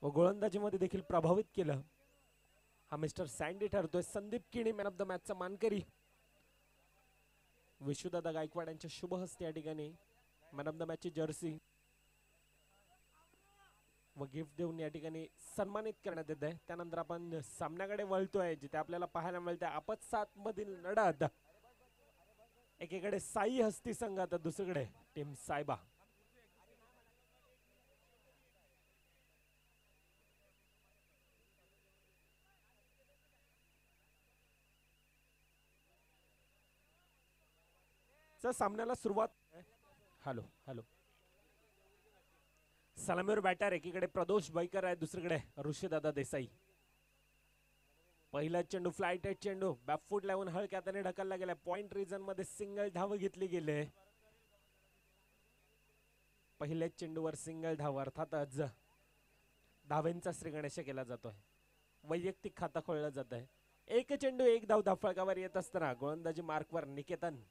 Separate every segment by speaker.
Speaker 1: व गोलंदाजीमध्ये देखील प्रभावित केलं. हा मिस्टर सँडी ठरतोय. Sandeep Kini man of the मॅचचा मानकरी. विश्वदादा गायकवाड यांच्या शुभ हस्ते या ठिकाणी मॅन ऑफ द मॅचची जर्सी व गिफ्ट देऊन या ठिकाणी सन्मानित करण्यात येत आहे. त्यानंतर आपण सामन्याकडे वळतोय जिथे आपल्याला पाहायला मिळते आपत्सात मधील लढत. एकीकडे साई हस्ती संघ तर दुसरीकडे टीम सायबा. सामन्याला सुरुवात. Hello hello. सलामीवर बॅटर एकीकडे प्रदोष बैकर आहे दुसरीकडे ऋषीदादा देसाई. पहिला चेंडू फ्लायटेड चेंडू बॅकफूट लावून हलक्यात ढकलला गेला. पॉइंट रिजन मध्ये सिंगल धाव घेतली गेले. पहिल्याच चेंडूवर सिंगल धाव अर्थातच धावेंचा श्रीगणेश केला जातोय. वैयक्तिक खाता खोललं जात आहे. एक चेंडू एक धाव धाफळकावर येत असताना गोलंदाजी मार्कवर निकेतन.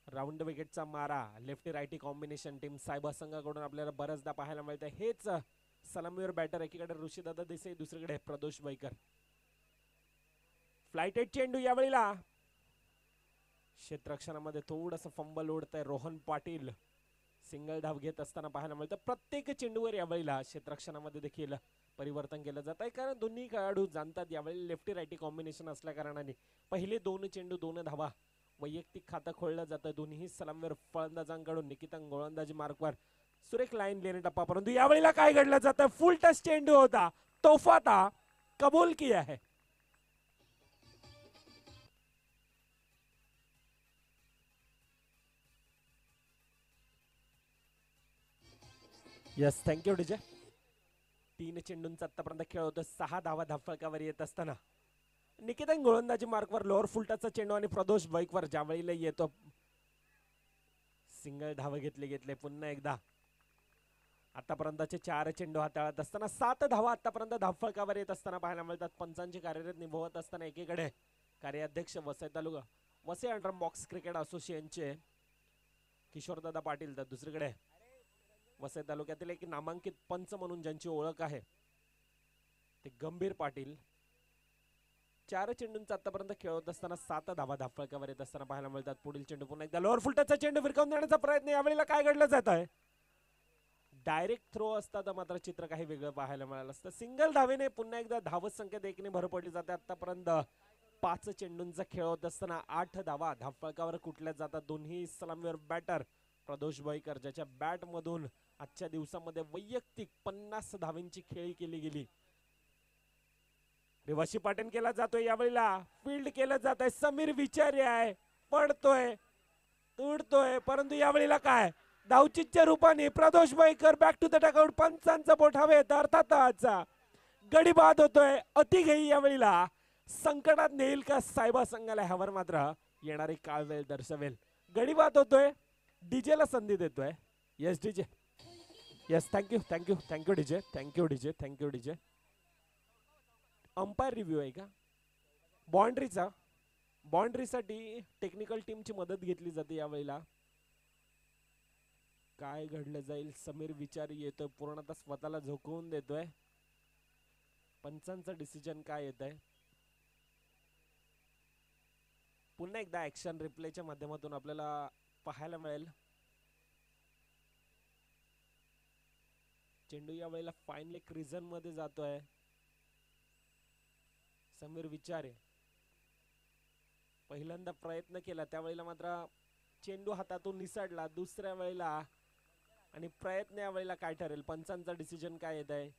Speaker 1: राऊंड विकेटचा मारा लेफ्टी राईटी कॉम्बिनेशन टीम सायबा संघाकडून आपल्याला बऱ्याचदा पाहायला मिळते. हेच सलामीवर बॅटर एकीकडे ऋषीदादा देसाई दुसरीकडे प्रदोष बैकर. फ्लायटेड चेंडू यावेळेला क्षेत्ररक्षणामध्ये थोडंसं फंबल उडतंय. रोहन पाटील सिंगल धाव घेत असताना पाहायला मिळतं. प्रत्येक चेंडूवर यावेळेला क्षेत्ररक्षणामध्ये देखील परिवर्तन केलं जात आहे कारण दोन्ही खेळाडू जाणतात यावेळी लेफ्टी राईटी कॉम्बिनेशन असल्या कारणाने पहिले दोन चेंडू दोन धावा. वैयक्तिक खातं खोललं जातं दोन्ही सलामीवर फलंदाजांकडून. निकितन गोलंदाजी मार्कवर सुरेख लाईन लेणे टप्पा. परंतु यावेळेला काय घडलं जातं. फुल टच चेंडू होता. तोफा था कबूल किया है. Yes thank you DJ. 3 चेंडूंचा आतापर्यंत खेळ होतो. 6 धावा धाफळकावर येत असताना निकेतन गोलंदाजी मार्कवर लोअर फुलटाचा चेंडू आणि प्रदोष बैकवर ज्या वेळेला येतो सिंगल धाव घेतले. पुन्हा एकदा आतापर्यंतचे 4 चेंडू हाताळत असताना 7 धावा आतापर्यंत धाफळकावर येत असताना पाहायला मिळतात. पंचांची कार्यरत निभवत असताना एकीकडे कार्याध्यक्ष वसई तालुका वसई अंडर बॉक्स क्रिकेट असोसिएशनचे किशोरदादा पाटील तर दुसरीकडे वसई तालुक्यातील एक नामांकित पंच म्हणून ज्यांची ओळख आहे ते गंभीर पाटील. 4 चेंडूंचा आतापर्यंत खेळत असताना 7 धावा धाफळकावर येत असताना पाहायला मिळतात. पुढील चेंडू पुन्हा एकदा लोअर फुलटचा चेंडू फिरकावून देण्याचा प्रयत्न. यावेळेला काय घडलं जात आहे. डायरेक्ट थ्रो असता तर मात्र चित्र काही वेगळं पाहायला मिळालं असतं. सिंगल धावेने पुन्हा एकदा धावत संख्येत एकने भर पडली जाते. आतापर्यंत 5 चेंडूंचा खेळ होत असताना 8 धावा धाफळकावर कुठल्या जातात. दोन्ही सलामीवर बॅटर प्रदोष बैकर ज्याच्या बॅट मधून आजच्या दिवसामध्ये वैयक्तिक 50 धावेंची खेळी केली गेली. रिवाशी पाटण केला जातोय. यावेळेला फील्ड केलं जात आहे. समीर विचारे आहे पडतोय तुडतोय परंतु यावेळेला काय धावचीच्या रूपाने Pradosh Baikar back to the dugout. पंचांचा बोट हवेत अर्थातच गडी बाद होतोय. अतिघेई यावेळेला संकटात नेईल का सायबा संघाला ह्यावर मात्र येणारी काळ वेळ दर्शवेल. गडी बाद होतोय. डीजेला संधी देतोय. Yes DJ. Yes thank you DJ. Umpire review आहे का बाउंड्रीसाठी टेक्निकल टीमची मदत घेतली जाते. यावेळेला काय घडलं जाईल. समीर विचारी येतोय पूर्णतः स्वतःला झोकवून देतोय. पंचांचं डिसिजन काय येत आहे. पुन्हा एकदा ऍक्शन रिप्लेच्या माध्यमातून आपल्याला पाहायला मिळेल. चेंडू यावेळेला फायनल एक रिझन मध्ये जातोय. समीर विचारे पहिल्यांदा प्रयत्न केला त्यावेळेला मात्र चेंडू हातातून निसटला. दुसऱ्या वेळेला आणि प्रयत्न यावेळेला काय ठरेल. पंचांचा डिसिजन काय येत आहे.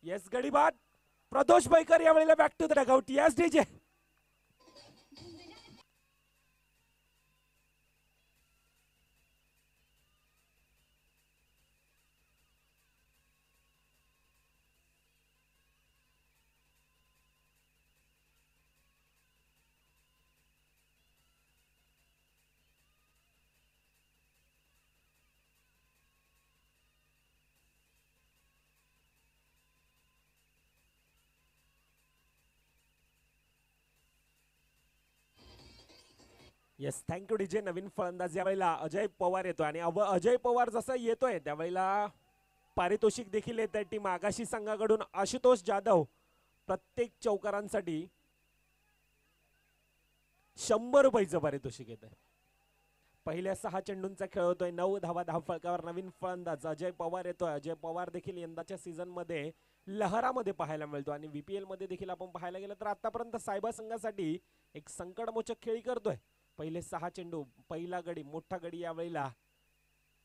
Speaker 1: येस गडी बाद. प्रदोष बैकर यावेळेला back to the dugout. Yes DJ. Yes, thank you DJ. नवीन फलंदाज यावेळेला अजय पवार येतोय आणि अजय पवार जसा येतोय त्यावेळेला पारितोषिक देखील येत आहे टीम आकाशी संघाकडून. आशुतोष जाधव प्रत्येक चौकारांसाठी 100 रुपयाचं पारितोषिक येत आहे. पहिल्या 6 चेंडूंचा खेळ होतोय. 9 धावा धावफलकावर. नवीन फलंदाज अजय पवार येतोय. अजय पवार देखील यंदाच्या सीझन मध्ये लहरामध्ये पाहायला मिळतो आणि VPL मध्ये देखील आपण पाहायला गेलं तर आतापर्यंत सायबा संघासाठी एक संकटमोचक खेळी करतोय. पहिले 6 चेंडू, पहिला गडी, मोठा गडी यावेळेला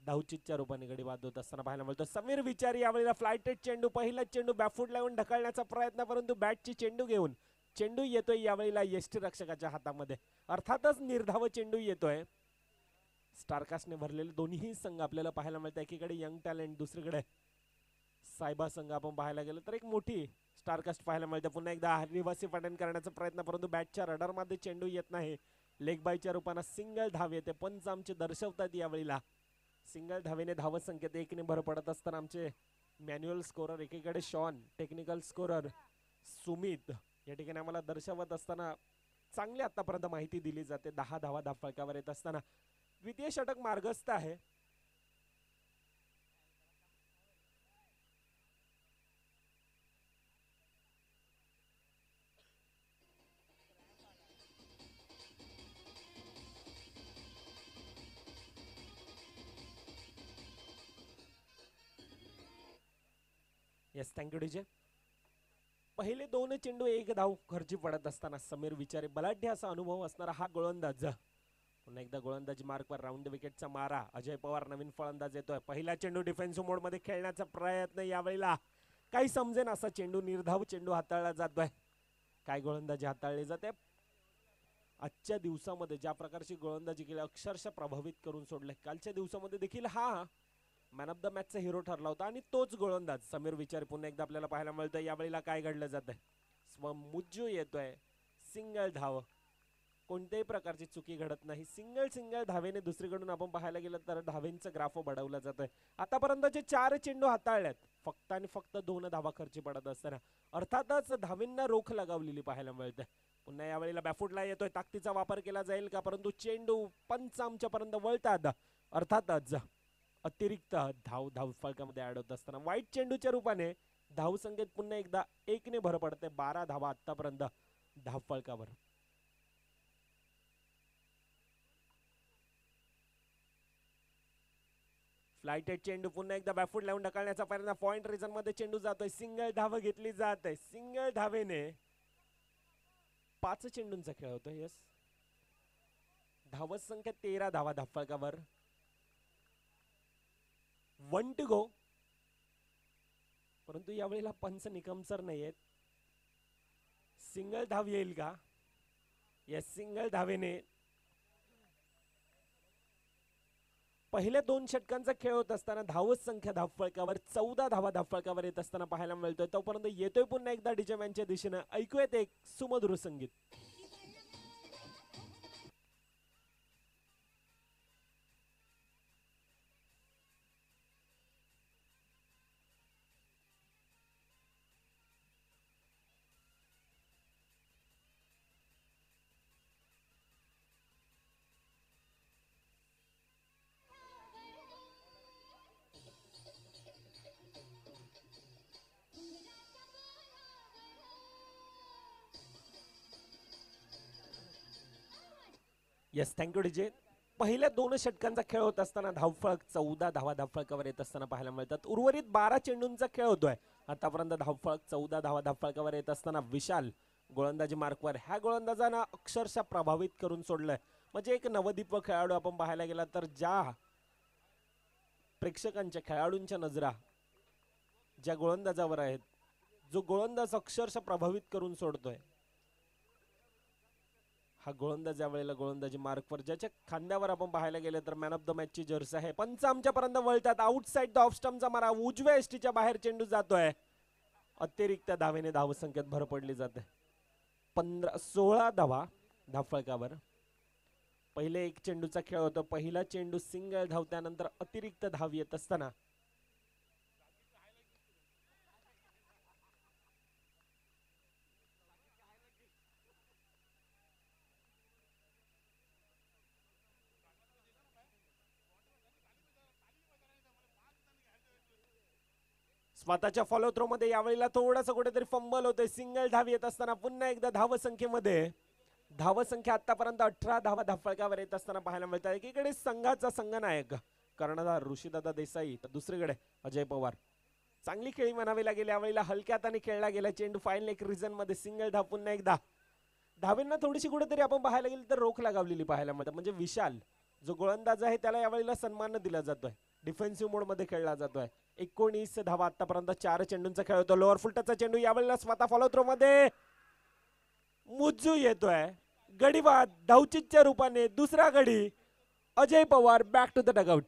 Speaker 1: धावचीतच्या रूपाने गडी बाद होत असताना पाहायला मिळतो. समीर विचारी यावेळेला फ्लायटेड चेंडू, पहिला चेंडू बॅकफूट लावून ढकलण्याचा प्रयत्न, परंतु बॅटची चेंडू घेऊन चेंडू येतोय यावेळेला यष्टीरक्षकाच्या हातामध्ये. अर्थातच निर्धाव चेंडू येतोय. स्टारकास्टने भरलेले दोन्ही संघ आपल्याला पाहायला मिळतात. एकीकडे यंग टॅलेंट, दुसरीकडे सायबा संघ आपण पाहायला गेलं तर एक मोठी स्टारकास्ट पाहायला मिळते. पुन्हा एकदा रिव्हर्सी पॅटर्न करण्याचा प्रयत्न, परंतु बॅटच्या रडारमध्ये चेंडू येत नाही. लेग बायच्या रूपानं सिंगल धाव येते. पंच आमचे दर्शवतात यावेळेला सिंगल धावेने धाव संख्येत 1 ने भर पडत असताना आमचे मॅन्युअल स्कोरर, एकीकडे शॉन, टेक्निकल स्कोरर सुमित या ठिकाणी आम्हाला दर्शवत असताना चांगली आतापर्यंत माहिती दिली जाते. 10 धावा धावफलकावर येत असताना द्वितीय षटक मार्गस्थ आहे. Yes, thank you DJ. पहिले 2 चेंडू 1 धाव खर्ची पडत असताना समीर विचारे बलाढ्य असा अनुभव असणारा हा गोलंदाज पुन्हा एकदा गोलंदाजी मार्कवर राऊंड विकेटचा मारा. अजय पवार नवीन फलंदाज येतोय. पहिला चेंडू डिफेन्सिव्ह मोड मध्ये खेळण्याचा प्रयत्न, यावेळेला काही समजेन असा चेंडू, निर्धाव चेंडू हाताळला जातोय. काय गोलंदाजी हाताळली जाते. आजच्या दिवसामध्ये ज्या प्रकारची गोलंदाजी केली अक्षरशः प्रभावित करून सोडले. कालच्या दिवसामध्ये देखील हा मॅन ऑफ द मॅचचा हिरो ठरला होता आणि तोच गोलंदाज समीर विचारे पुन्हा एकदा आपल्याला पाहायला मिळतोय. यावेळेला काय घडलं जातंय. स्वमुज्जू येतोय. सिंगल धाव, कोणत्याही प्रकारची चुकी घडत नाही. सिंगल धावेने दुसरीकडून आपण पाहायला गेलं तर धावेंचं ग्राफ बढवलं जातंय. आतापर्यंतचे 4 चेंडू हाताळल्यात, फक्त आणि फक्त 2 धावा खर्ची पडत असताना अर्थातच धावेंना रोख लगावलेली पाहायला मिळते. पुन्हा यावेळेला बॅफुटला येतोय. ताकदीचा वापर केला जाईल का, परंतु चेंडू पंच आमच्यापर्यंत वळतात. अर्थातच अतिरिक्त धाव फलकामध्ये ऍड होत असताना वाईट चेंडूच्या रूपाने धाव संख्येत पुन्हा एकदा 1 ने भर पडते. 12 धावा आतापर्यंत धाव फलकावर. फ्लायटेड चेंडू, पुन्हा एकदा बॅकफूट लावून ढकलण्याचा प्रयत्न, पॉइंट रिजन मध्ये चेंडू जातोय. सिंगल धाव घेतली जात आहे. सिंगल धावेने 5 चेंडूंचा खेळ होतोय. यस, धावत संख्या 13 धावा धावफलकावर. 1 टू गो, परंतु यावेळेला पंच निकमसर नाहीयेत. सिंगल धाव येईल का. यस, सिंगल धावेने पहिल्या 2 षटकांचा खेळ होत असताना धावत संख्या धावफलकावर 14 धावा धावफलकावर येत असताना पाहायला मिळतोय. तोपर्यंत येतोय पुन्हा एकदा डीजे मॅनच्या दिशेने. ऐकूयात एक सुमधुर संगीत. Yes, thank you DJ. पहिल्या 2 षटकांचा खेळ होत असताना धावफलक 14 धावा धावफलकावर येत असताना पाहायला मिळतात. उर्वरित 12 चेंडूंचा खेळ होतोय. आतापर्यंत धावफलक 14 धावा धावफलकावर येत असताना विशाल गोलंदाजी मार्कवर. ह्या गोलंदाजांना अक्षरशः प्रभावित करून सोडलंय. म्हणजे एक नवदीप खेळाडू आपण पाहायला गेला तर ज्या प्रेक्षकांच्या, खेळाडूंच्या नजरा ज्या गोलंदाजावर आहेत, जो गोलंदाज अक्षरशः प्रभावित करून सोडतोय, हा गोलंदाज यावेळेला गोलंदाजी मार्कवर, ज्याच्या खांद्यावर आपण पाहायला गेले तर मॅन ऑफ द मॅच ची जर्सी आहे. पंच आमच्यापर्यंत वळतात. आउटसाइड द ऑफ स्टंपचा मारा, उजव्या एसटीच्या बाहेर चेंडू जातोय. अतिरिक्त धावेने धावसंख्येत भर पडली जाते. 16 धावा धावफलकावर. पहिले 1 चेंडूचा खेळ होता. पहिला चेंडू सिंगल धाव, त्यानंतर अतिरिक्त धाव येत असताना स्वतःच्या फॉलो थ्रो मध्ये यावेळेला थोडासा कुठेतरी फंबल होतोय. सिंगल धाव येत असताना पुन्हा एकदा धावसंख्येमध्ये धावसंख्या आतापर्यंत 18 धावा धाफळकावर येत असताना पाहायला मिळत आहे. एकीकडे संघाचा संघनायक कर्णधार ऋषीदादा देसाई तर दुसरीकडे अजय पवार. चांगली खेळी म्हणावी लागेल यावेळेला. हलक्या हाताने खेळला गेला चेंडू. फायनल एक रिझन मध्ये सिंगल धाव पुन्हा एकदा. धावेंना थोडीशी कुठेतरी आपण पाहायला गेली तर रोख लगावलेली पाहायला मिळते. म्हणजे विशाल जो गोलंदाज आहे त्याला यावेळेला सन्मान दिला जातोय. डिफेन्सिव्ह मोड मध्ये खेळला जातोय. 19 धावा आतापर्यंत 4 चेंडूंचा खेळ होतो. लोअर फुलटचा चेंडू यावेळेला स्वतः फॉलो थ्रो मध्ये मुज्जू येतोय. गडीबाद धावचीच्या रूपाने दुसरा गडी. Ajay Pawar back to the dugout.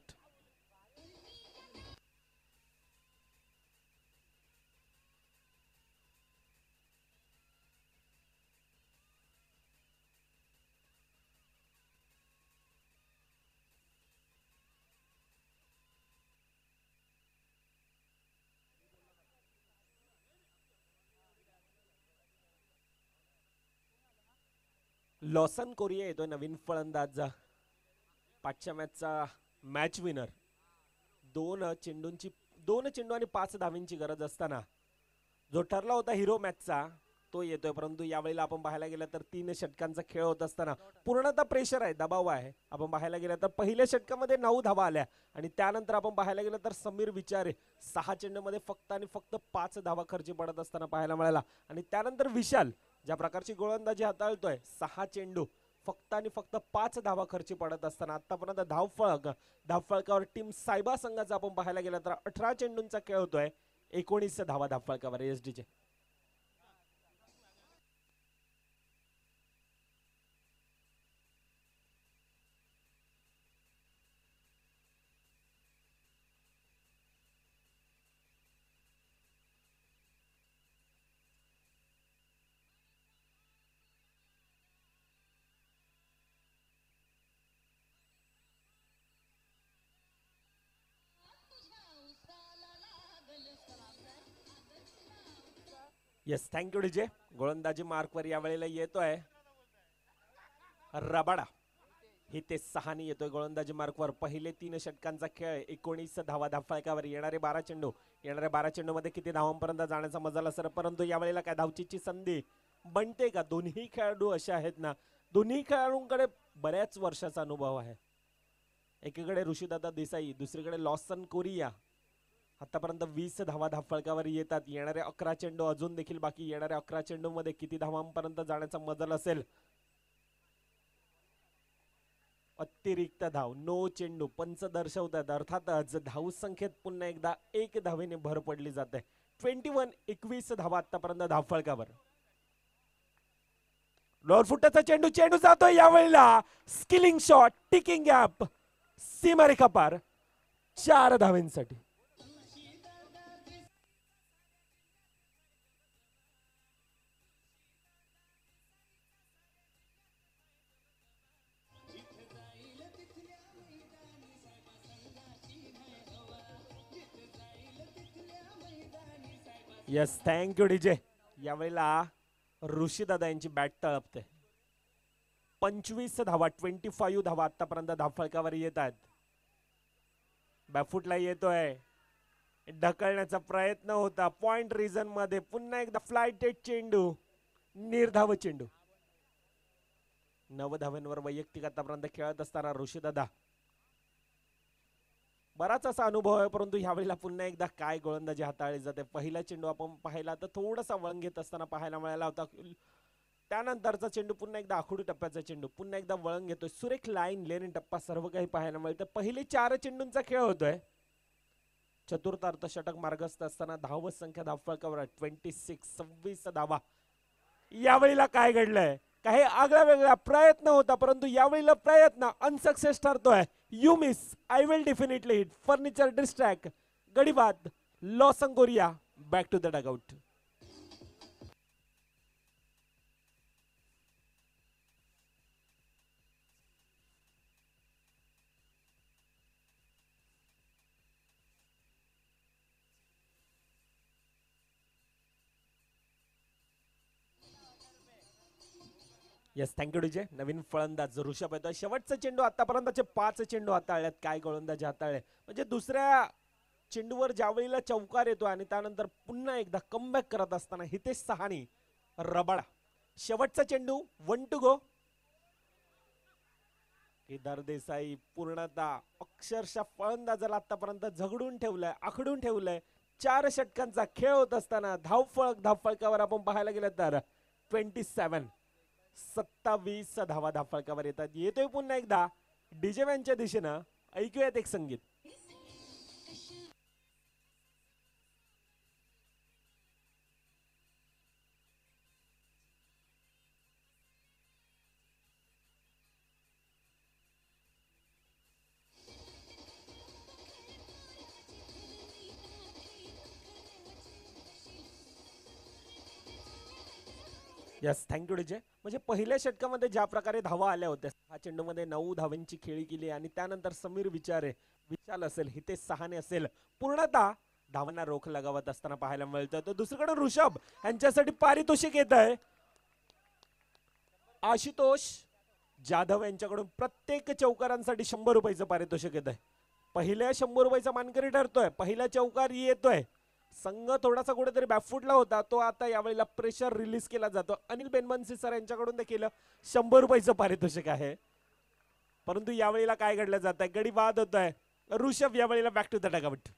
Speaker 1: Lawson कोरिया येतोय नवीन फलंदाज. पाचच्या मॅचचा मॅच विनर. 2 चेंडू आणि 5 धावींची गरज असताना जो ठरला होता हिरो मॅचचा तो येतोय. परंतु यावेळेला आपण पाहायला गेलं तर 3 षटकांचा खेळ होत असताना पूर्णतः प्रेशर आहे, दबाव आहे. आपण पाहायला गेलं तर पहिल्या षटकामध्ये 9 धावा आल्या आणि त्यानंतर आपण पाहायला गेलं तर समीर विचारे 6 चेंडूमध्ये फक्त आणि फक्त 5 धावा खर्ची पडत असताना पाहायला मिळाला. आणि त्यानंतर विशाल ज्या प्रकारची गोलंदाजी हाताळतोय 6 चेंडू फक्त आणि फक्त 5 धावा खर्ची पडत असताना आतापर्यंत धावफळकावर टीम सायबा संघाचा आपण पाहायला गेला तर 18 चेंडूंचा खेळ होतोय. 19 धावा धावफळकावर एसडीचे. Yes thank you DJ. गोलंदाजी मार्कवर यावेळेला येतोय रबाडा. ही ते 6 येतोय गोलंदाजी मार्कवर. पहिले 3 षटकांचा खेळ. 19 धावा धावफळकावर. येणारे 12 चेंडू. येणाऱ्या 12 चेंडू मध्ये किती धावांपर्यंत जाण्याचा मजा असेल. परंतु यावेळेला काय धावचीची संधी बनते का. दोन्ही खेळाडू असे आहेत ना, दोन्ही खेळाडूंकडे बऱ्याच वर्षाचा अनुभव आहे. एकीकडे ऋषीदादा देसाई, दुसरीकडे लॉसन कोरिया. आतापर्यंत 20 धावा धावफळकावर येतात. येणारे 11 चेंडू अजून देखील बाकी. येणाऱ्या 11 चेंडू मध्ये किती धावांपर्यंत जाण्याचा मजल असेल. अतिरिक्त धाव 9 चेंडू पंच दर्शवतात. अर्थातच धाव संख्येत पुन्हा एकदा 1 धावेने भर पडली जाते. 21 धावा आतापर्यंत धावफळकावर. लोअर फुटाचा चेंडू जातोय यावेळेला. स्किलिंग शॉट, टिकिंग गॅप, सीमारेखा पार. 4 धावेंसाठी. Yes thank you DJ. यावेळेला ऋषीदादा यांची बॅट तळपते. 25 धावा 25 धावा आतापर्यंत धावफळकावर येत आहेत. बॅफुटला येतोय. ढकलण्याचा प्रयत्न होता. पॉइंट रिजन मध्ये पुन्हा एकदा फ्लायटेड चेंडू. निर्धाव चेंडू. 9 धावांवर वैयक्तिक आतापर्यंत खेळत असताना ऋषीदादा बराच असा अनुभव आहे. परंतु यावेळेला पुन्हा एकदा काय गोलंदाजी हाताळली जाते. पहिला चेंडू आपण पाहिला तर थोडासा वळण घेत असताना पाहायला मिळाला होता. त्यानंतरचा चेंडू पुन्हा एकदा आखुडी टप्प्याचा चेंडू पुन्हा एकदा वळण घेतोय. सुरेख लाईन लेन टप्पा सर्व काही पाहायला मिळतं. पहिले 4 चेंडूंचा खेळ होतोय. चतुर्थार्थ षटक मार्गस्थ असताना धाव संख्या धावफळकावर 26 धावा. यावेळेला काय घडलंय. काही आगळा वेगळा प्रयत्न होता परंतु यावेळेला प्रयत्न अनसक्सेस ठरतोय. You miss, I will definitely hit. Furniture distract. गडीबाद. Lawson Correa back to the dugout. Yes thank you DJ. नवीन फलंदाज ऋषभ येतोय. शेवटचा चेंडू आतापर्यंतचे 5 चेंडू हाताळल्यात. काय गोलंदाजी हाताळले म्हणजे दुसऱ्या चेंडूवर ज्यावेळेला चौकार येतो आणि त्यानंतर पुन्हा एकदा कमबॅक करत असताना हितेश सहानी रबाडा. शेवटचा चेंडू 1 to go. केदार देसाई पूर्णतः अक्षरशः फलंदाजाला आतापर्यंत झगडून ठेवलंय, आखडून ठेवलंय. 4 षटकांचा खेळ होत असताना धावफळकावर आपण पाहायला गेलं तर 27 धावा धावफळकावर येतात. येतोय पुन्हा एकदा डीजे व्हॅनच्या दिशेनं. ऐकूयात एक संगीत. Yes, thank you DJ. म्हणजे पहिल्या षटकामध्ये ज्या प्रकारे धावा आल्या होत्या, हा चेंडूमध्ये 9 धावांची खेळी केली आणि त्यानंतर समीर विशाल असेल, हितेश सहाने असेल, पूर्णतः धावांना रोख लगावत असताना पाहायला मिळतं. तर दुसरीकडे ऋषभ यांच्यासाठी पारितोषिक येत आहे. आशुतोष जाधव यांच्याकडून प्रत्येक चौकारांसाठी 100 रुपयाचं पारितोषिक येत आहे. पहिल्या 100 रुपयाचा मानकरी ठरतोय. पहिला चौकार येतोय. संघ थोडासा कुठेतरी बॅकफुटला होता, तो आता यावेळेला प्रेशर रिलीज केला जातो. अनिल बेनबन्सी सर यांच्याकडून देखील 100 रुपयाचं पारितोषिक आहे. परंतु यावेळेला काय घडलं जात आहे, गडी बाद होत आहे. ऋषभ यावेळेला back to the dugout.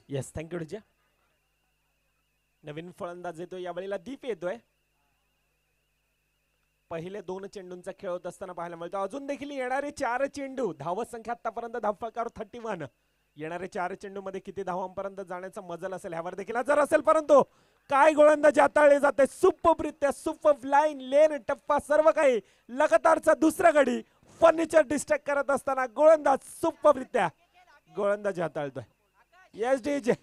Speaker 1: Yes, thank you DJ. नवीन फलंदाज येतोय यावेळेला, दीप येतोय. पहिले 2 चेंडूंचा खेळ होत असताना पाहायला मिळतो. अजून देखील येणारे 4 चेंडू, धावत संख्या आतापर्यंत धावफलकावर 31. येणारे 4 चेंडू मध्ये किती धावांपर्यंत जाण्याचा मजल असेल ह्यावर देखील नजर असेल. परंतु काय गोलंदाजी हाताळले जाते सुपररित्या, सुपर लाईन लेन टप्पा सर्व काही. लगातारचा दुसरा गडी फर्निचर डिस्ट्रॅक्ट करत असताना गोलंदाज सुपररित्या गोलंदाजी हाताळतोय. Yes DJ.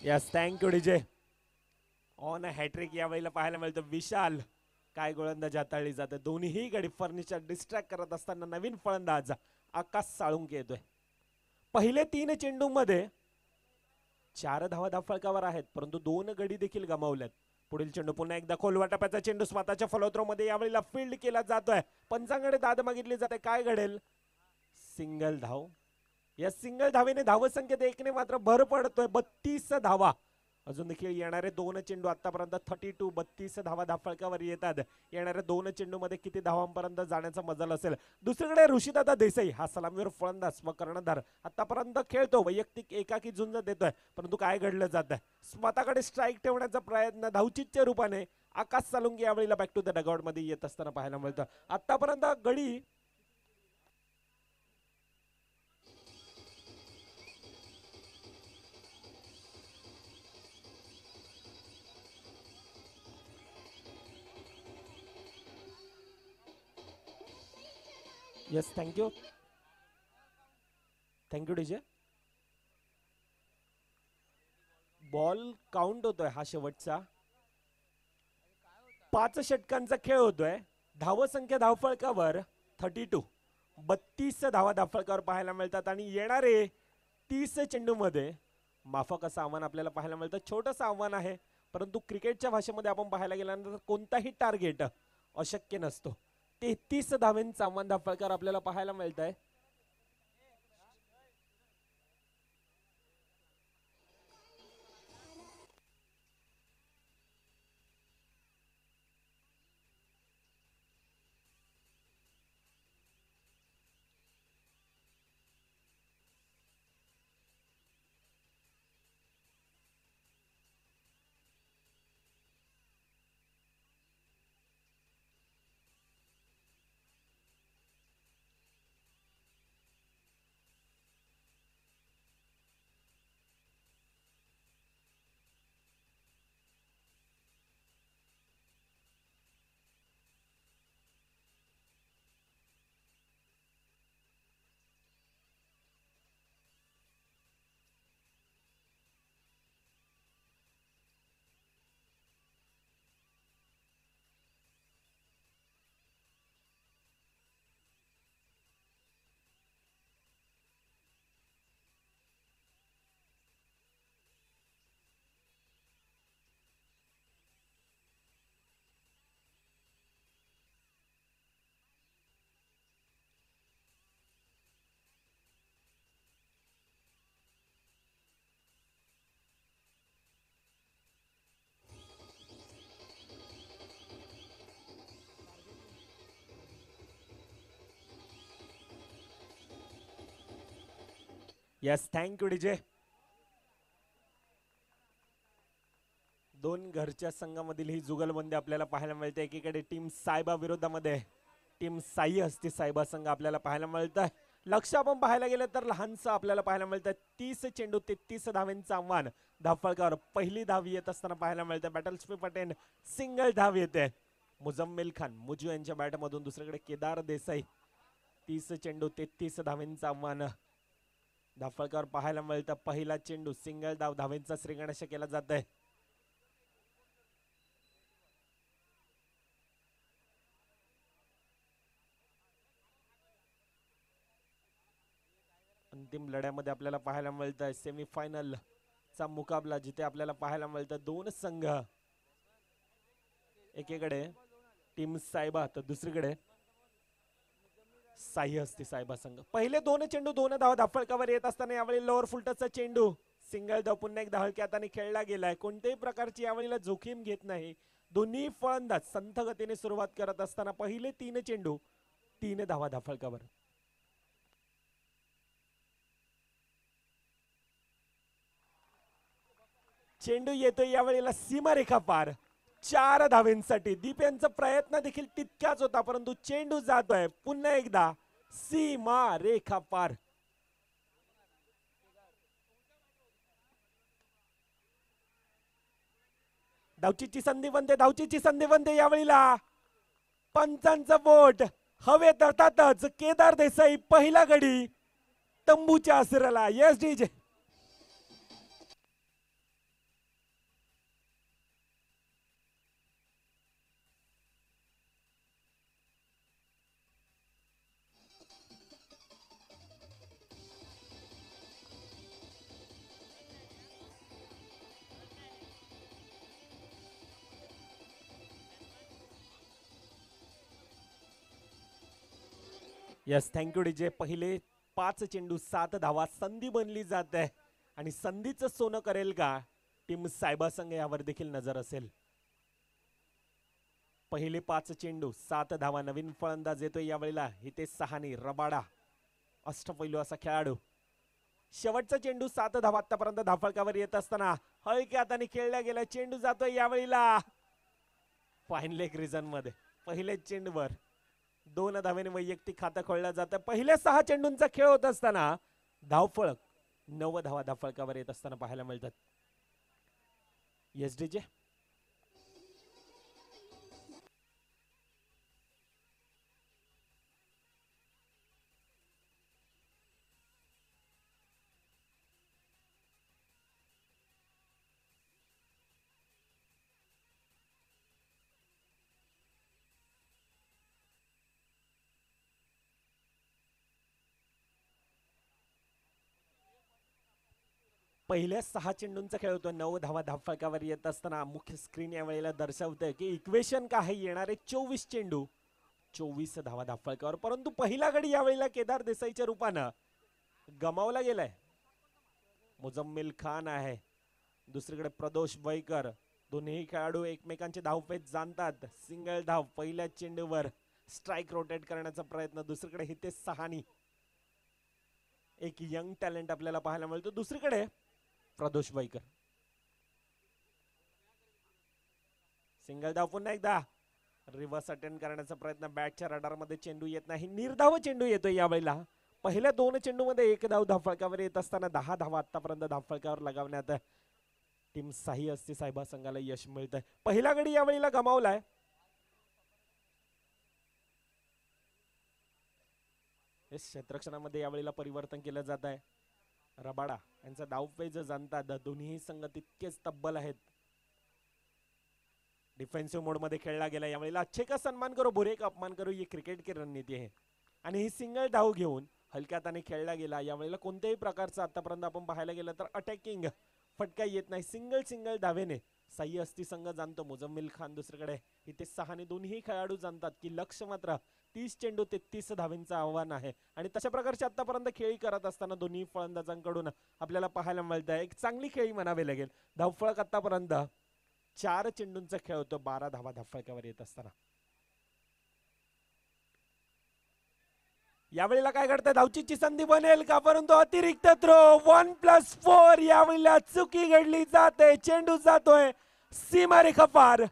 Speaker 1: Yes, thank you DJ. On hat trick यावेळेला पाहायला मिळतं. विशाल काय गोलंदाजी हाताळली जाते. दोन्ही गडी फर्निचर डिस्ट्रॅक्ट करत असताना नवीन फलंदाज आकाश साळुंके येतोय. पहिले 3 चेंडू मध्ये 4 धावा धावफलकावर आहेत, परंतु 2 गडी देखील गमावल्यात. पुढील चेंडू पुन्हा एकदा खोलवा टप्प्याचा चेंडू स्वतःच्या फॉलोथ्रो मध्ये यावेळेला फील्ड केला जातोय. पंचांकडे दाद मागितली जाते. काय घडेल? सिंगल धाव. या सिंगल धावेने धावसंख्येत 1 ने मात्र भर पडतोय. 32 धावा. अजून देखील येणारे 2 चेंडू आतापर्यंत 32 धावा धावफलकावर येतात. येणाऱ्या 2 चेंडू मध्ये किती धावांपर्यंत जाण्याचा मजल असेल. दुसरीकडे ऋषिदादा देसाई हा सलामीवर फलंदाज व कर्णधार आतापर्यंत खेळतो. वैयक्तिक एकाकी झुंज देतोय, परंतु काय घडलं जात आहे, स्वतःकडे स्ट्राईक ठेवण्याचा प्रयत्न धावचीच्या रूपाने आकाश सालुंगे यावेळेला बॅक टू द डगआउट मध्ये येत असताना पाहायला मिळतं. आतापर्यंत गडी yes, thank you DJ. Ball count होतोय हा शेवटचा. 5 षटकांचा खेळ होतोय. धावसंख्या धावफलकावर 32 धावा धावफलकावर पाहायला मिळतात आणि येणारे 30 चेंडू मध्ये माफक असं आव्हान आपल्याला पाहायला मिळतं. छोटंसं आव्हान आहे, परंतु क्रिकेटच्या भाषेमध्ये आपण पाहायला गेल्यानंतर कोणताही टार्गेट अशक्य नसतो. 33 धावांचा आव्हान धावफलकावर आपल्याला पाहायला मिळत आहे. Yes, thank you DJ. दोन घरच्या संघामधील ही जुगलबंदी आपल्याला पाहायला मिळते. एकीकडे टीम सायबा विरोधामध्ये टीम साई हस्ती सायबा संघ आपल्याला पाहायला मिळतं. लक्ष आपण पाहायला गेलं तर लहानसं आपल्याला पाहायला मिळतं. 30 चेंडू 33 धावांचं आव्हान. धावफलकावर पहिली धाव येत असताना पाहायला मिळतं. बॅटल स्वीप अटेंड सिंगल धाव येते मुजम्मिल खान मुजू यांच्या बॅटमधून. दुसरीकडे केदार देसाई 30 चेंडू 33 धावांचं आव्हान. धावफलकावर पाहायला मिळतं. पहिला चेंडू सिंगल धाव धावांचा श्रीगणेश केला जात आहे. अंतिम लढ्यामध्ये आपल्याला पाहायला मिळतं सेमीफायनल चा मुकाबला, जिथे आपल्याला पाहायला मिळतं दोन संघ. एकीकडे टीम सायबा तर दुसरीकडे साई हस्ती सायबा संघ. पहिले दोन चेंडू 2 धावा धावफलकावर येत असताना यावेळी लोअर फुलटचा चेंडू सिंगल धाव पुन्हा एकदा हलक्या हाताने खेळला गेलाय. कोणत्याही प्रकारची यावेळीला जोखीम घेत नाही दोन्ही फलंदाज. संथ गतीने सुरुवात करत असताना पहिले 3 चेंडू 3 धावा धावफलकावर. चेंडू येतोय यावेळेला सीमारेखा पार 4 धावेंसाठी. दीप यांचा प्रयत्न देखील तितकाच होता, परंतु चेंडू जातोय पुन्हा एकदा सीमा रेखा पार. धावचीची संधी बनते, धावचीची संधी बनते. यावेळेला पंचांचं बोट हवेत अर्थातच. केदार देसाई पहिला गडी तंबूच्या आसराला. Yes DJ. Yes, thank you DJ. पहिले 5 चेंडू 7 धावा. संधी बनली जात आहे आणि संधीचं सोनं करेल का टीम सायबा संघ, यावर देखील नजर असेल. पहिले 5 चेंडू 7 धावा. नवीन फलंदाज येतोय यावेळेला इथे सहानी रबाडा, अष्टपैलू असा खेळाडू. शेवटचा चेंडू 7 धावा आतापर्यंत धावफलकावर येत असताना हलक्या हाताने खेळला गेला. चेंडू जातोय यावेळेला फाईन लेग रिजन मध्ये. पहिल्याच चेंडूवर 2 धावेने वैयक्तिक खातं खोललं जातं. पहिल्या 6 चेंडूंचा खेळ होत असताना धावफलक 9 धावा धावफलकावर येत असताना पाहायला मिळतात. S DJ. पहिल्या 6 चेंडूंचा खेळ होतो. 9 धावा धावफलकावर येत असताना मुख्य स्क्रीन या वेळेला दर्शवतंय की इक्वेशन काय येणारे 24 चेंडू 24 धावा धावफलकावर. परंतु पहिला गडी यावेळेला केदार देसाईच्या रूपानं गमावला गेलाय. मुजम्मिल खान आहे, दुसरीकडे प्रदोष वैकर. दोन्ही खेळाडू एकमेकांचे धावपेच जाणतात. सिंगल धाव पहिल्या चेंडूवर. स्ट्राइक रोटेट करण्याचा प्रयत्न. दुसरीकडे हितेश सहानी, एक यंग टॅलेंट आपल्याला पाहायला मिळतो. दुसरीकडे प्रदोष वैकर. सिंगल धाव पुन्हा एकदा. रिव्हर्स अटेंड करण्याचा प्रयत्न. बॅटच्या रडार मध्ये चेंडू येत नाही. निर्धाव चेंडू येतोय यावेळेला. पहिल्या 2 चेंडू मध्ये 1 धाव धावफलकावर येत असताना 10 धावा आतापर्यंत धावफलकावर लगावण्यात टीम साई हस्ती सायबा संघाला यश मिळतंय. पहिला गडी यावेळेला गमावलाय. क्षेत्ररक्षणामध्ये यावेळेला परिवर्तन केलं जात आहे. रबाडा यांचा डावपेच जाणतात. दोन्ही संघ तितकेच तब्बल आहेत. डिफेन्सिव्ह मोड मध्ये खेळला गेला यावेळेला. अच्छे का सन्मान करो बुरे का अपमान करो, ये क्रिकेट की रणनीती आहे. आणि ही सिंगल धाव घेऊन हलक्या हाताने खेळला गेला. यावेळेला कोणत्याही प्रकारचं आतापर्यंत आपण पाहायला गेलं तर अटॅकिंग फटका येत नाही. सिंगल धावेने साई हस्ती संघ जाणतो. मुजम्मिल खान दुसरीकडे इथे सहाने. दोन्ही खेळाडू जाणतात की लक्ष मात्र 30 चेंडू 33 धावेंचं आव्हान आहे. आणि तशा प्रकारचे आतापर्यंत खेळी करत असताना दोन्ही फलंदाजांकडून आपल्याला पाहायला मिळतं एक चांगली खेळी म्हणावी लागेल. धावफलक आतापर्यंत 4 चेंडूंचा खेळ होतो. 12 धावा धावफलकावर येत असताना यावेळेला काय घडतंय, धावचीची संधी बनेल का, परंतु अतिरिक्त थ्रो 1+4 यावेळेला चुकी घडली जाते. चेंडू जातोय सीमारेखा पार.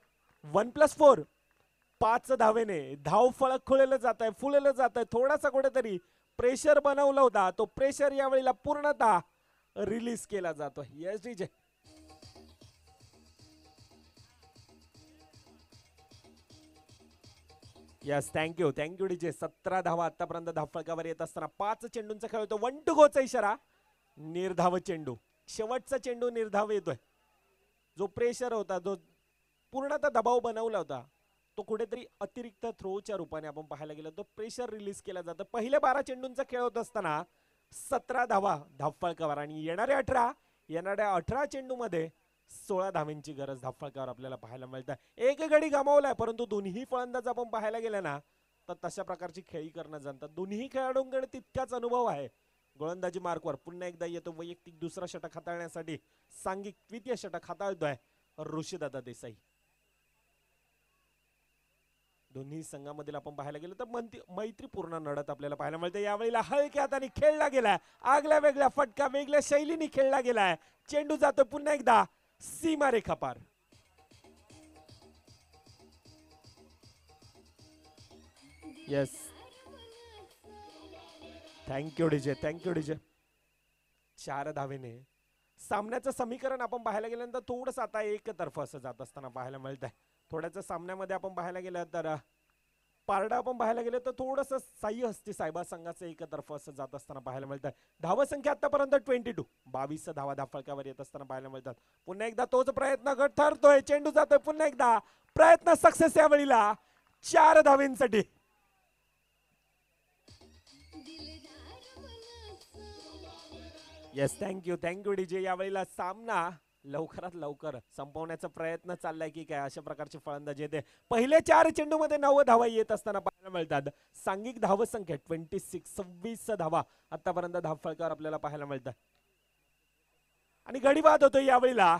Speaker 1: 1+4 5 धावेने धाव फळक खुळलं जात आहे, फुललं जात आहे. थोडासा कुठेतरी प्रेशर बनवला होता, तो प्रेशर यावेळेला पूर्णतः रिलीज केला जातो. Yes DJ. Yes thank you DJ. 17 धावा आतापर्यंत धावफळकावर येत असताना 5 चेंडूंचा खेळ होतो. 1 टू गोचा इशारा. निर्धाव चेंडू, शेवटचा चेंडू निर्धाव येतोय. जो प्रेशर होता, जो पूर्णतः दबाव बनवला होता, तो कुठेतरी अतिरिक्त थ्रोच्या रूपाने आपण पाहायला गेलो तो प्रेशर रिलीज केला जातं. पहिले 12 चेंडूंचा खेळ होत असताना 17 धावा धावफळकावर आणि येणाऱ्या 18 चेंडूमध्ये 16 धावांची गरज धावफळकावर आपल्याला पाहायला मिळतं. एक गडी गमावलाय, परंतु दोन्ही फलंदाज आपण पाहायला गेलं ना तर तशा प्रकारची खेळी करणं जाणतात. दोन्ही खेळाडूंकडे तितकाच अनुभव आहे. गोलंदाजी मार्कवर पुन्हा एकदा येतो वैयक्तिक दुसरा षटक हाताळण्यासाठी. सांघिक द्वितीय षटक हाताळतोय ऋषीदादा देसाई. दोन्ही संघामधील आपण पाहायला गेलं तर मैत्रीपूर्ण लढत आपल्याला पाहायला मिळते. यावेळेला हलक्या हाताने खेळला गेलाय, आगल्या वेगळ्या फटका वेगळ्या शैलीने खेळला गेलाय. चेंडू जातो पुन्हा एकदा सीमारेखा पार. Yes thank you DJ. 4 धावेने सामन्याचं समीकरण आपण पाहायला गेल्यानंतर थोडस आता एकतर्फ असं जात असताना पाहायला मिळत आहे. थोड्याच सामन्यामध्ये आपण पाहायला गेलं तर पारडा आपण पाहायला गेलं तर थोडस साई हस्ती साहेबा संघाचं एकतर्फ असं जात असताना पाहायला मिळत आहे. धावसंख्या आतापर्यंत 22 धावा धावफळकावर येत असताना पाहायला मिळतात. पुन्हा एकदा तोच प्रयत्न घट ठरतोय. चेंडू जातोय पुन्हा एकदा, प्रयत्न सक्सेस यावेळीला 4 धावेंसाठी. Yes thank you DJ. यावेळेला सामना लवकरात लवकर संपवण्याचा प्रयत्न चाललाय की काय, अशा प्रकारची फलंदाजी येते. पहिले 4 चेंडू मध्ये 9 धावा येत असताना पाहायला मिळतात. सांघिक धावसंख्या 26 धावा आतापर्यंत धावफळकावर आपल्याला पाहायला मिळतात. आणि गडी बाद होतो यावेळेला.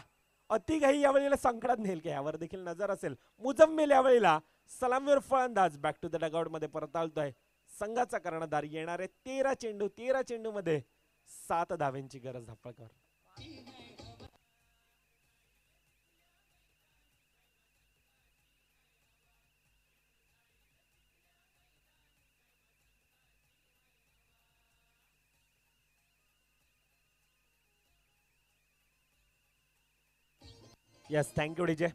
Speaker 1: अतिघाई यावेळेला संकटात नेल की यावर देखील नजर असेल. मुजम्मिल यावेळेला सलामीवर फलंदाज बॅक टू द डगआउट मध्ये परतालतोय. संघाचा कर्णधार येणारे 13 चेंडू मध्ये 7 धावांची गरज धावफळकावर. Yes thank you DJ.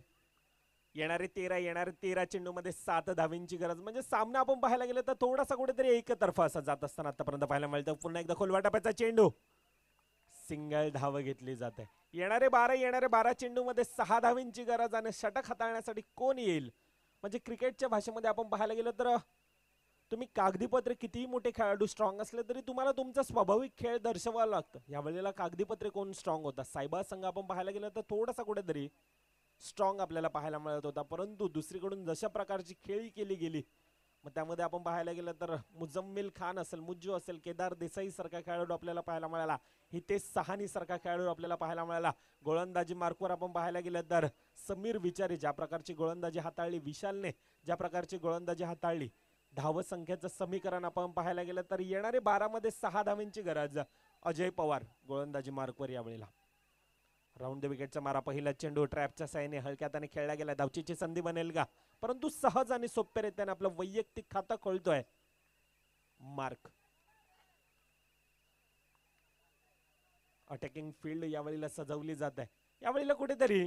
Speaker 1: येणारे 13 चेंडू मध्ये 7 धावांची गरज म्हणजे सामना आपण पाहायला गेलं तर थोडासा कुठेतरी एकतर्फ असा जात असताना आतापर्यंत पाहायला मिळतं. पुन्हा एकदा खोलवा टप्प्याचा चेंडू, सिंगल धाव घेतली जाते. येणारे 12 चेंडू मध्ये 6 धावांची गरज आणि षटक हाताळण्यासाठी कोण येईल. म्हणजे क्रिकेटच्या भाषेमध्ये आपण पाहायला गेलं तर तुम्ही कागदीपत्रे कितीही मोठे खेळाडू स्ट्रॉंग असले तरी तुम्हाला तुमचा स्वाभाविक खेळ दर्शवावं लागतं. यावेळेला कागदीपत्रे कोण स्ट्रॉंग होता, सायबा संघ आपण पाहायला गेलं तर थोडासा कुठेतरी स्ट्रॉंग आपल्याला पाहायला मिळत होता. परंतु दुसरीकडून जशा प्रकारची खेळी केली गेली मग त्यामध्ये आपण पाहायला गेलं तर मुजम्मिल खान असेल, मुज्जू असेल, केदार देसाई सारखा खेळाडू आपल्याला पाहायला मिळाला. हितेश सहानी सारखा खेळाडू आपल्याला पाहायला मिळाला. गोलंदाजी मार्कवर आपण पाहायला गेलं तर समीर विचारी ज्या प्रकारची गोलंदाजी हाताळली, विशालने ज्या प्रकारची गोलंदाजी हाताळली, धावसंख्येचं समीकरण आपण पाहायला गेलं तर येणारे 12 मध्ये 6 धावांची गरज. अजय पवार गोलंदाजी मार्कवर यावेळेला. राऊंड द विकेटचा मारा, पहिला चेंडू ट्रॅपच्या साहाय्याने हलक्या हाताने खेळला गेला. धावचीची संधी बनेल का, परंतु सहज आणि सोप्या रीतीने आपलं वैयक्तिक खातं खोलतोय मार्क. अटॅकिंग फील्ड यावेळेला सजवली जात आहे. यावेळेला कुठेतरी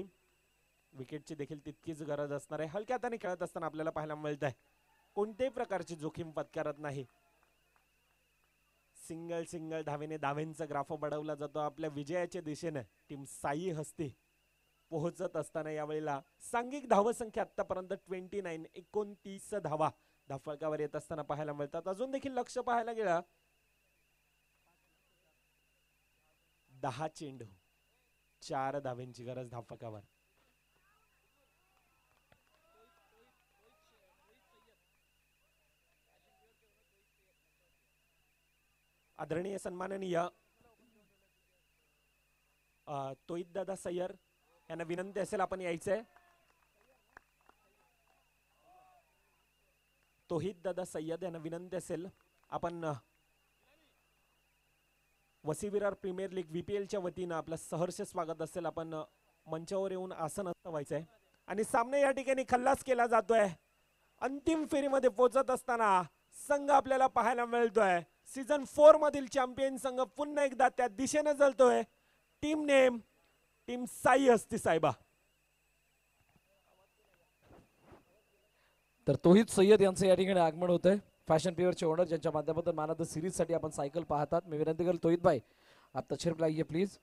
Speaker 1: विकेटची देखील तितकीच गरज असणार आहे. हलक्या हाताने खेळत असताना आपल्याला पाहायला मिळत आहे कोणत्याही प्रकारची जोखीम पत्करत नाही. सिंगल धावेने धावेंचा ग्राफ बढवला जातो. आपल्या विजयाच्या दिशेने टीम साई हस्ती पोहोचत असताना यावेळेला सांघिक धावसंख्या आतापर्यंत 29 धावा धावफळकावर येत असताना पाहायला मिळतात. अजून देखील लक्ष पाहायला गेलं 10 चेंडू 4 धावेंची गरज धावफळकावर. आदरणीय सन्माननीय तोहित दादा सय्यर यांना विनंती असेल आपण यायचंय. तोहित दादा सय्यद यांना विनंती असेल आपण वसी विरार प्रीमियर लीग VPLच्या वतीनं आपलं सहर्ष स्वागत असेल. आपण मंचावर येऊन आसन व्हायचंय आणि सामने या ठिकाणी खल्लास केला जातोय. अंतिम फेरीमध्ये पोहोचत असताना संघ आपल्याला पाहायला मिळतोय. सीझन 4 मधील चॅम्पियन संघ पुन्हा एकदा त्या दिशेने चालतोय. टीम नेम टीम साई असती साहेबा.
Speaker 2: तर तोहित सय्यद यांचं या ठिकाणी आगमन होतंय. फॅशन प्युअरचे ओनर ज्यांच्या माध्यमातून मॅन ऑफ द सिरीज साठी आपण सायकल पाहतात. मी विनंती करेल तोहित भाई आप तशरीफ लाइए प्लीज.